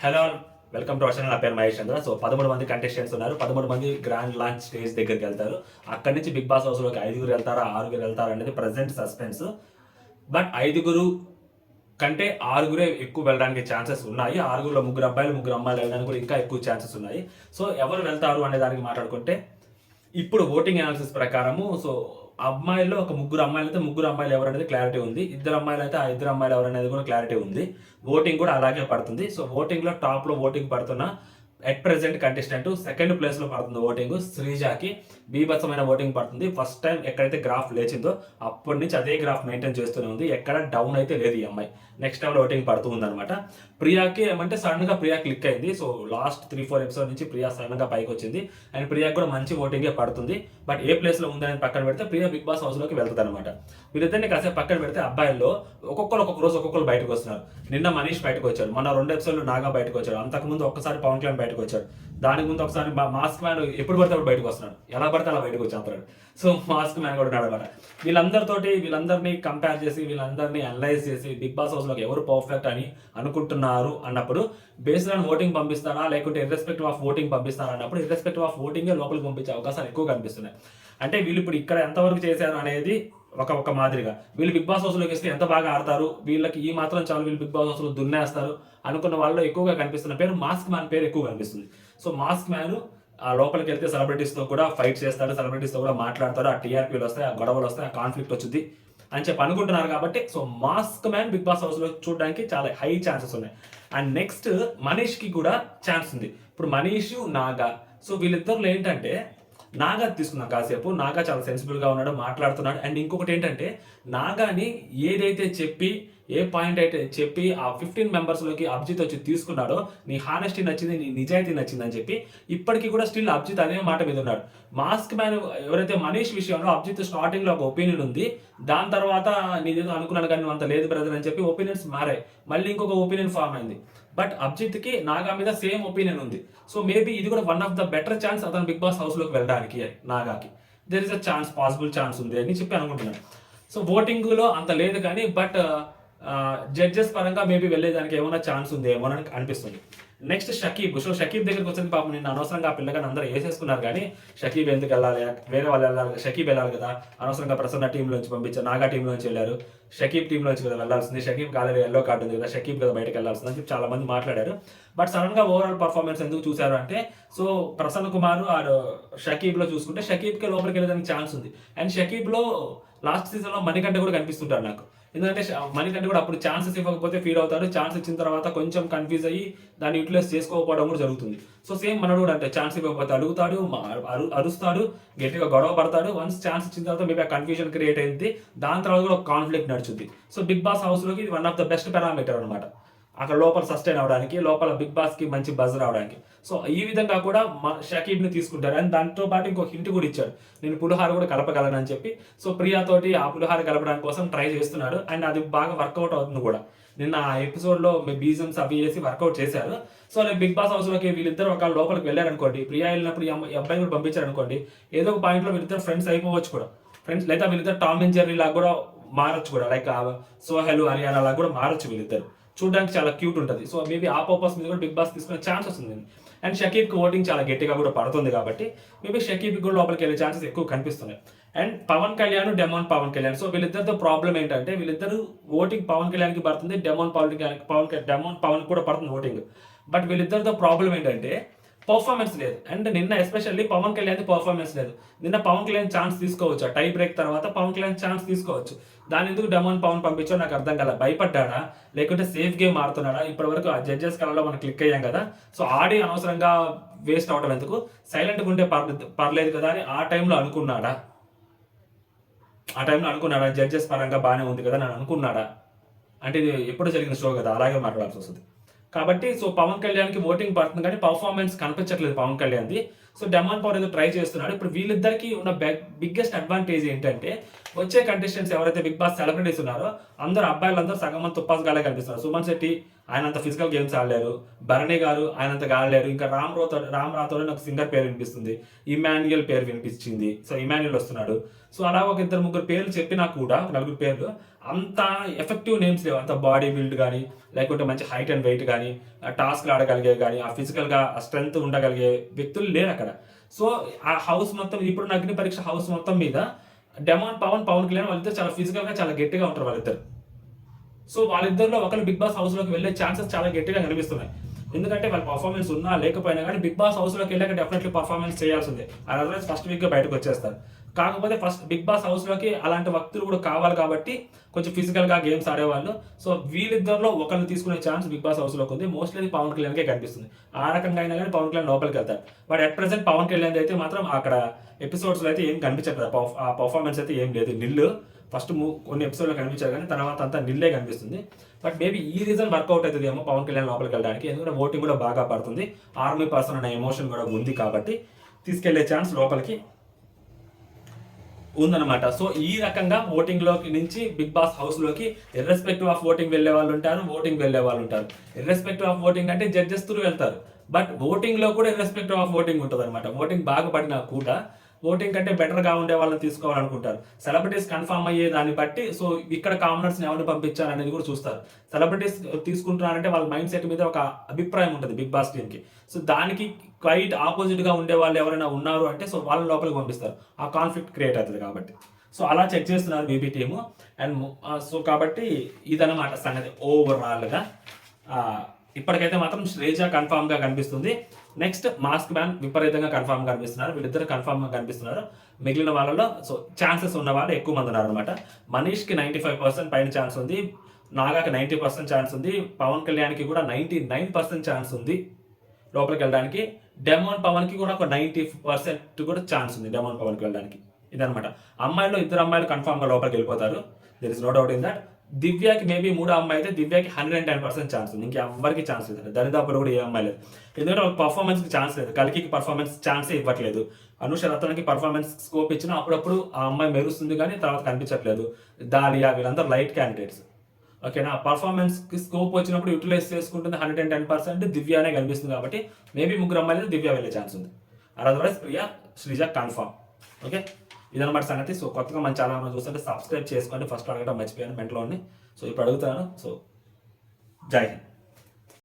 Hello welcome to our channel. నా పేరు మహేష్ చంద్ర. So 13 మంది కంటెస్టెంట్స్ ఉన్నారు. 13 మంది గ్రాండ్ లాంచ్ స్టేజ్ దగ్గరికి వెళ్తారు. అక్కడి నుంచి బిగ్ బాస్ హౌస్లోకి 5గురు వెళ్తారా 6గురు వెళ్తారా అనేది ప్రజెంట్ సస్పెన్స్. బట్ 5గురు కంటే 6గురే ఎక్కువ వెళ్ళడానికి ఛాన్సెస్ ఉన్నాయి. 6గురులో 3 అబ్బాయిలు 3 అమ్మాయిలు వెళ్ళడానికి కూడా ఇంకా ఎక్కువ ఛాన్సెస్ ఉన్నాయి. సో ఎవరు వెళ్తారు అనే దానికి మాట్లాడుకుంటే ఇప్పుడు ఓటింగ్ అనాలిసిస్ ప్రకారము సో అమ్మాయిల్లో ఒక 3 అమ్మాయిలు అయితే 3 అమ్మాయిలు ఎవరు అనేది క్లారిటీ ఉంది. 2 అమ్మాయిలు అయితే ఆ 2 అమ్మాయిలు ఎవరు అనేది కూడా క్లారిటీ ఉంది. ఓటింగ్ కూడా అలాగే పడుతుంది. సో ఓటింగ్లో టాప్లో ఓటింగ్ పడుతున్న ఎట్ ప్రెసెంట్ కంటెస్టెంట్ సెకండ్ ప్లేస్లో పడుతుంది ఓటింగ్. శ్రీజాకి బీభత్సమైన ఓటింగ్ పడుతుంది. ఫస్ట్ టైం ఎక్కడైతే గ్రాఫ్ లేచిందో అప్పటి నుంచి అదే గ్రాఫ్ మెయింటైన్ చేస్తూనే ఉంది. ఎక్కడ డౌన్ అయితే లేదు ఈ అమ్మాయి. నెక్స్ట్ టైంలో ఓటింగ్ పడుతూ ఉందన్నమాట. ప్రియాకి ఏమంటే సడన్గా ప్రియా క్లిక్ అయింది. సో లాస్ట్ 3-4 ఎపిసోడ్ నుంచి ప్రియా సడన్గా పైకి వచ్చింది. అండ్ ప్రియాకి కూడా మంచి ఓటింగే పడుతుంది. బట్ ఏ ప్లేస్లో ఉందని పక్కన పెడితే ప్రియా బిగ్ బాస్ హౌస్లోకి వెళ్తుంది అనమాట. వీళ్ళిద్దరిని కాసేపు పక్కన పెడితే అబ్బాయిల్లో ఒక్కొక్కరు ఒక్కొక్క రోజు ఒక్కొక్కరు బయటకు వస్తున్నారు. నిన్న మనీష్ బయటకు వచ్చాడు. మొన్న 2 ఎపిసోడ్లు నాగా బయటకు వచ్చాడు. అంతకుముందు ఒక్కసారి పవన్ కళ్యాణ్ బయటకు వచ్చాడు. దానికి ముందు ఒకసారి మాస్క్ మ్యాన్ ఎప్పుడు పడితే అప్పుడు బయటకు వస్తున్నాడు. ఎలా పడితే అలా బయటకు వచ్చేస్తాడు. సో మాస్క్ మ్యాన్ కూడా ఉన్నాడు అనమాట. వీళ్ళందరినీ కంపేర్ చేసి వీళ్ళందరినీ అనలైజ్ చేసి బిగ్ బాస్ హౌస్లోకి ఎవరు పర్ఫెక్ట్ అని అనుకుంటున్నారు అన్నప్పుడు బేస్డ్ ఆన్ ఓటింగ్ పంపిస్తారా లేకుంటే ఇర్రెస్పెక్టివ్ ఆఫ్ ఓటింగ్ పంపిస్తారా అన్నప్పుడు ఇర్రెస్పెక్టివ్ ఆఫ్ ఓటింగే లోపలికి పంపించే అవకాశాలు ఎక్కువ కనిపిస్తున్నాయి. అంటే వీళ్ళు ఇప్పుడు ఇక్కడ ఎంతవరకు చేశారు అనేది ఒక మాదిరిగా వీళ్ళు బిగ్ బాస్ హౌస్లోకి వస్తే ఎంత బాగా ఆడతారు, వీళ్ళకి ఈ మాత్రం చాలు వీళ్ళు బిగ్ బాస్ హౌస్లో దున్నేస్తారు అనుకున్న వాళ్ళు ఎక్కువగా కనిపిస్తున్న పేరు మాస్క్ మ్యాన్ పేరు ఎక్కువ కనిపిస్తుంది. సో మాస్క్ మ్యాన్ ఆ లోపలికి వెళ్తే సెలబ్రిటీస్తో కూడా ఫైట్ చేస్తాడు, సెలబ్రిటీస్తో కూడా మాట్లాడతాడు, ఆ టీఆర్పీలు వస్తాయి, ఆ గొడవలు వస్తాయి, ఆ కాన్ఫ్లిక్ట్ వచ్చింది అని చెప్పి అనుకుంటున్నారు. కాబట్టి so mask man Bigg Boss హౌస్లో చూడడానికి చాలా హై ఛాన్సెస్ ఉన్నాయి. అండ్ నెక్స్ట్ మనీష్కి కూడా ఛాన్స్ ఉంది. ఇప్పుడు మనీష్ నాగా సో వీళ్ళిద్దరిలో ఏంటంటే నాగా తీసుకున్నాం కాసేపు. నాగా చాలా సెన్సిబుల్గా ఉన్నాడు, మాట్లాడుతున్నాడు. అండ్ ఇంకొకటి ఏంటంటే నాగాని ఏదైతే చెప్పి ఏ పాయింట్ అయితే చెప్పి ఆ 15 మెంబర్స్లోకి అభిజిత్ వచ్చి తీసుకున్నాడో నీ హానెస్టీ నచ్చింది, నీ నిజాయితీ నచ్చింది అని చెప్పి ఇప్పటికీ కూడా స్టిల్ అభిజిత్ అదే మాట మీద ఉన్నాడు. మాస్క్ మ్యాన్ ఎవరైతే మనీష్ విషయంలో అభిజిత్ స్టార్టింగ్లో ఒక ఒపీనియన్ ఉంది, దాని తర్వాత నీదేదో అనుకున్నాను కానీ నువ్వు అంత లేదు బ్రదర్ అని చెప్పి ఒపీనియన్స్ మారాయి. మళ్ళీ ఇంకొక ఒపీనియన్ ఫామ్ అయింది. బట్ అభిజిత్కి నాగా మీద సేమ్ ఒపీనియన్ ఉంది. సో మేబీ ఇది కూడా one of the better chance అతను బిగ్ బాస్ హౌస్లోకి వెళ్ళడానికి నాగాకి there is a chance, possible chance ఉంది అని చెప్పి అనుకుంటున్నాను. సో ఓటింగ్లో అంత లేదు కానీ బట్ జడ్జెస్ పరంగా మేబీ వెళ్ళేదానికి ఏమైనా ఛాన్స్ ఉంది ఏమో అని అనిపిస్తుంది. నెక్స్ట్ షకీబ్. సో షకీబ్ దగ్గరికి వచ్చింది పాపం నిన్న అనవసరంగా ఆ పిల్లగాని అందరూ వేసేసుకున్నారు కానీ షకీబ్ ఎందుకు వెళ్ళాలి, వేరే వాళ్ళు వెళ్ళాలి, షకీబ్ వెళ్ళాలి కదా, అనవసరంగా ప్రసన్న టీంలోంచి పంపించారు, నాగా టీంలోంచి వెళ్ళారు, షకీబ్ టీంలోంచి కదా వెళ్ళాల్సింది, షకీబ్ కాలేదు ఎల్లో కార్డు ఉంది కదా, షకీబ్ కదా బయటకు వెళ్ళాల్సింది అని చెప్పి చాలా మంది మాట్లాడారు. బట్ సడన్గా ఓవరాల్ పర్ఫార్మెన్స్ ఎందుకు చూశారు అంటే సో ప్రసన్న కుమార్ ఆ షకీబ్లో చూసుకుంటే షకీబ్కే లోపలికి వెళ్ళడానికి ఛాన్స్ ఉంది. అండ్ షకీబ్లో లాస్ట్ సీజన్లో మణికంఠ కూడా కనిపిస్తుంటారు నాకు. ఎందుకంటే మణికంఠ కూడా అప్పుడు ఛాన్సెస్ ఇవ్వకపోతే ఫీల్ అవుతాడు, ఛాన్స్ ఇచ్చిన తర్వాత కొంచెం కన్ఫ్యూజ్ అయ్యి దాన్ని యూటిలైజ్ చేసుకోకపోవడం కూడా జరుగుతుంది. సో సేమ్ మనడు కూడా అంటే ఛాన్స్ ఇవ్వకపోతే అడుగుతాడు, అరుస్తాడు, గట్టిగా గొడవ పడతాడు. వన్స్ ఛాన్స్ ఇచ్చిన తర్వాత మేబీ ఆ కన్ఫ్యూజన్ క్రియేట్ అయింది, దాని తర్వాత కూడా ఒక కాన్ఫ్లిక్ట్ నడుచుద్ది. సో బిగ్ బాస్ హౌస్లోకి ఇది one of the best parameter అనమాట, అక్కడ లోపల సస్టైన్ అవడానికి, లోపల బిగ్ బాస్కి మంచి బజ్ రావడానికి. సో ఈ విధంగా కూడా షకీబ్ని తీసుకుంటారు. అండ్ దాంతో పాటు ఇంకో హింట్ కూడా ఇచ్చాడు, నేను పులిహార కూడా కలపగలను అని చెప్పి. సో ప్రియాతోటి ఆ పులిహార కలపడానికి కోసం ట్రై చేస్తున్నాడు. అండ్ అది బాగా వర్కౌట్ అవుతుంది కూడా. నిన్న ఆ ఎపిసోడ్లో బీజమ్స్ అవి వేసి వర్కౌట్ చేశారు. సో నేను బిగ్ బాస్ హౌస్లోకి వీళ్ళిద్దరు ఒక లోపలికి వెళ్ళారనుకోండి, ప్రియా వెళ్ళినప్పుడు ఈ అబ్బాయి కూడా పంపించారనుకోండి, ఏదో ఒక పాయింట్లో వీళ్ళిద్దరు ఫ్రెండ్స్ అయిపోవచ్చు కూడా, ఫ్రెండ్స్ లేదా వీళ్ళిద్దరు టామ్ అండ్ జెర్రీ లాగా కూడా మారచ్చు కూడా, లైక్ సోహెల్ హరియానా లాగా కూడా మారచ్చు వీళ్ళిద్దరు. చూడడానికి చాలా క్యూట్ ఉంటుంది. సో మేబీ ఆ పర్పస్ మీద కూడా బిగ్ బాస్ తీసుకునే ఛాన్స్ వస్తుంది. అండ్ షకీబ్కి ఓటింగ్ చాలా గట్టిగా కూడా పడుతుంది కాబట్టి మేబీ షకీబ్కి కూడా లోపలికి వెళ్ళే ఛాన్సెస్ ఎక్కువ కనిపిస్తున్నాయి. And Pawan Kalyan, demon Pawan Kalyan. So వీళ్ళిద్దరితో ప్రాబ్లం ఏంటంటే వీళ్ళిద్దరు ఓటింగ్ పవన్ కళ్యాణ్కి పడుతుంది, డెమోన్ పవన్ కూడా పడుతుంది ఓటింగ్. బట్ వీళ్ళిద్దరితో ప్రాబ్లం ఏంటంటే పర్ఫార్మెన్స్ లేదు. అండ్ నిన్న ఎస్పెషల్లీ పవన్ కళ్యాణ్ పర్ఫార్మెన్స్ లేదు. నిన్న పవన్ కళ్యాణ్ ఛాన్స్ తీసుకోవచ్చు, టై బ్రేక్ తర్వాత పవన్ కళ్యాణ్ ఛాన్స్ తీసుకోవచ్చు. దాని ఎందుకు డెమోన్ పవన్ పంపించో నాకు అర్థం కాల. భయపడ్డాడా లేకుంటే సేఫ్ గేమ్ ఆడుతున్నాడా? ఇప్పటి వరకు ఆ జడ్జెస్ కళలో మనం క్లిక్ అయ్యాం కదా, సో ఆడి అనవసరంగా వేస్ట్ అవడం ఎందుకు, సైలెంట్గా ఉంటే పర్లేదు కదా అని ఆ టైంలో అనుకున్నాడా? జడ్జెస్ పరంగా బాగానే ఉంది కదా అని అనుకున్నాడా? అంటే ఇది ఎప్పుడు జరిగిన షో కదా, అలాగే మాట్లాడాల్సి వస్తుంది. కాబట్టి సో పవన్ కళ్యాణ్కి ఓటింగ్ పడుతుంది కానీ పర్ఫార్మెన్స్ కనిపించట్లేదు పవన్ కళ్యాణ్ది. సో డెమాన్ పవర్ ఏదో ట్రై చేస్తున్నాడు. ఇప్పుడు వీళ్ళిద్దరికి ఉన్న బిగ్గెస్ట్ అడ్వాంటేజ్ ఏంటంటే వచ్చే కంటెస్టెంట్స్ ఎవరైతే బిగ్ బాస్ సెలబ్రిటీస్ ఉన్నారో అందరూ అబ్బాయిలందరూ సగం మంది తుప్పాస్ గాలే కనిపిస్తున్నారు. సుమన్ శెట్టి ఆయన అంత ఫిజికల్ గేమ్స్ ఆడలేరు. భరణి గారు ఆయన అంతగా ఆడలేరు. ఇంకా రామ్ రాథోడ్ నాకు సింగర్ పేరు వినిపిస్తుంది. ఇమాన్యుయల్ పేరు వినిపించింది. సో ఇమాన్యుయల్ వస్తున్నాడు. సో అలా ఒక ఇద్దరు ముగ్గురు పేర్లు చెప్పినా కూడా నలుగురు పేర్లు అంత ఎఫెక్టివ్ నేమ్స్ లేవు. అంత బాడీ బిల్డ్ కానీ లేకుంటే మంచి హైట్ అండ్ వెయిట్ కానీ టాస్క్లు ఆడగలిగే కానీ ఆ ఫిజికల్గా ఆ స్ట్రెంగ్త్ ఉండగలిగే వ్యక్తులు లేరు అక్కడ. సో ఆ హౌస్ మొత్తం ఇప్పుడు అగ్ని పరీక్ష హౌస్ మొత్తం మీద పవన్ కళ్యాణ్ వాళ్ళిద్దరు చాలా ఫిజికల్గా చాలా గట్టిగా ఉంటారు వాళ్ళిద్దరు. సో వాళ్ళిద్దరిలో ఒకరు బిగ్ బాస్ హౌస్లోకి వెళ్ళే ఛాన్సెస్ చాలా గట్టిగా కనిపిస్తున్నాయి. ఎందుకంటే వాళ్ళ పర్ఫార్మెన్స్ ఉన్నా లేకపోయినా కానీ బిగ్ బాస్ హౌస్లోకి వెళ్ళాక డెఫినెట్లీ పర్ఫార్మెన్స్ చేయాల్సిందే. అదర్వైజ్ ఫస్ట్ వీక్గా బయటకు వచ్చేస్తారు. కాకపోతే ఫస్ట్ బిగ్ బాస్ హౌస్లోకి అలాంటి వ్యక్తులు కూడా కావాలి కాబట్టి కొంచెం ఫిజికల్గా గేమ్స్ ఆడేవాళ్ళు. సో వీళ్ళిద్దరిలో ఒకరిని తీసుకునే ఛాన్స్ బిగ్ బాస్ హౌస్లోకి ఉంది. మోస్ట్లీ అది పవన్ కళ్యాణ్కే కనిపిస్తుంది. ఆ రకంగా అయినా కానీ పవన్ కళ్యాణ్ లోపలికి వెళ్తారు. But at present Pawan Kalyan అయితే మాత్రం అక్కడ ఎపిసోడ్స్లో అయితే ఏం కనిపించట్లేదు. ఆ పర్ఫార్మెన్స్ అయితే ఏం లేదు. నిల్లు ఫస్ట్ కొన్ని ఎపిసోడ్లో కనిపించారు కానీ తర్వాత అంతా నిల్లే కనిపిస్తుంది. బట్ మేబీ ఈ రీజన్ వర్కౌట్ అవుతుంది ఏమో పవన్ కళ్యాణ్ లోపలికి వెళ్ళడానికి. ఎందుకంటే ఓటింగ్ కూడా బాగా పడుతుంది. ఆర్మీ పర్సన్ అనే ఎమోషన్ కూడా ఉంది కాబట్టి తీసుకెళ్లే ఛాన్స్ లోపలికి ఉందన్నమాట. సో ఈ రకంగా ఓటింగ్ లోకి నుంచి బిగ్ బాస్ హౌస్ లోకి ఇర్రెస్పెక్టివ్ ఆఫ్ ఓటింగ్ వెళ్లే వాళ్ళు ఉంటారు, ఓటింగ్ వెళ్లే వాళ్ళు ఉంటారు. ఇర్రెస్పెక్టివ్ ఆఫ్ ఓటింగ్ అంటే జడ్జెస్ త్రూ వెళ్తారు. బట్ ఓటింగ్ లో కూడా ఇర్రెస్పెక్టివ్ ఆఫ్ ఓటింగ్ ఉంటుంది అనమాట. ఓటింగ్ బాగా పడినా కూడా ఓటింగ్ కంటే బెటర్ గా ఉండే వాళ్ళని తీసుకోవాలనుకుంటారు. సెలబ్రిటీస్ కన్ఫర్మ్ అయ్యే దాన్ని బట్టి సో ఇక్కడ కామనర్స్ ఎవరిని పంపించారు అనేది కూడా చూస్తారు. సెలబ్రిటీస్ తీసుకుంటున్నారంటే వాళ్ళ మైండ్ సెట్ మీద ఒక అభిప్రాయం ఉంటుంది బిగ్ బాస్ టీమ్ కి. సో దానికి క్వైట్ ఆపోజిట్ గా ఉండే వాళ్ళు ఎవరైనా ఉన్నారు అంటే సో వాళ్ళ లోపలికి పంపిస్తారు. ఆ కాన్ఫ్లిక్ట్ క్రియేట్ అవుతుంది కాబట్టి. సో అలా చెక్ చేస్తున్నారు బీబీ టీము. అండ్ సో కాబట్టి ఇదన్నమాట సంగతి ఓవరాల్ గా. ఇప్పటికైతే మాత్రం శ్రేజ కన్ఫామ్ గా కనిపిస్తుంది. నెక్స్ట్ మాస్క్ మ్యాన్ విపరీతంగా కన్ఫామ్ గా కనిపిస్తున్నారు. వీళ్ళిద్దరు కన్ఫామ్ గా కనిపిస్తున్నారు. మిగిలిన వాళ్ళలో సో ఛాన్సెస్ ఉన్న వాళ్ళు ఎక్కువ మంది ఉన్నారు అనమాట. మనీష్కి 95% పైన ఛాన్స్ ఉంది. నాగాకి 90% ఛాన్స్ ఉంది. పవన్ కళ్యాణ్కి కూడా 99% ఛాన్స్ ఉంది లోపలికి వెళ్ళడానికి. డెమోన్ పవన్ కి కూడా ఒక 90% కూడా ఛాన్స్ ఉంది డెమోన్ పవన్ కి వెళ్ళడానికి. ఇదనమాట. అమ్మాయిలో ఇద్దరు అమ్మాయిలు కన్ఫామ్ గా లోపలికి వెళ్ళిపోతారు. There is no doubt in that. దివ్యాకి మేబీ మూడో అమ్మాయి అయితే దివ్యాకి 110% ఛాన్స్ ఉంది. ఇంకెవ్వరికి ఛాన్స్ లేదు. దరిదాపులు కూడా ఏ అమ్మాయి లేదు. ఎందుకంటే వాళ్ళకి పర్ఫార్మెన్స్ కి ఛాన్స్ లేదు. కలికి పర్ఫార్మెన్స్ ఛాన్సే ఇవ్వట్లేదు. అనుష రత్నకి పర్ఫార్మెన్స్ స్కోప్ ఇచ్చినా అప్పుడప్పుడు ఆ అమ్మాయి మెరుస్తుంది కానీ తర్వాత కనిపించట్లేదు. దాలియా వీళ్ళందరూ లైట్ క్యాండిడేట్స్. ఓకేనా. పర్ఫార్మెన్స్ కి స్కోప్ వచ్చినప్పుడు యూటిలైజ్ చేసుకుంటుంది 110%. దివ్యానే కనిపిస్తుంది కాబట్టి మేబీ ముగ్గురు అమ్మాయిలు దివ్య వెళ్ళే ఛాన్స్ ఉంది. Otherwise Priya Sreeja confirm. Okay, ఇదన్నమాట సంగతి. సో కొత్తగా మన ఛానల్ చూస్తుంటే సబ్స్క్రైబ్ చేసుకోండి. ఫస్ట్ అడగడం మర్చిపోయాను మెంట్లో. సో ఇప్పుడు అడుగుతాను. సో జై హింద్.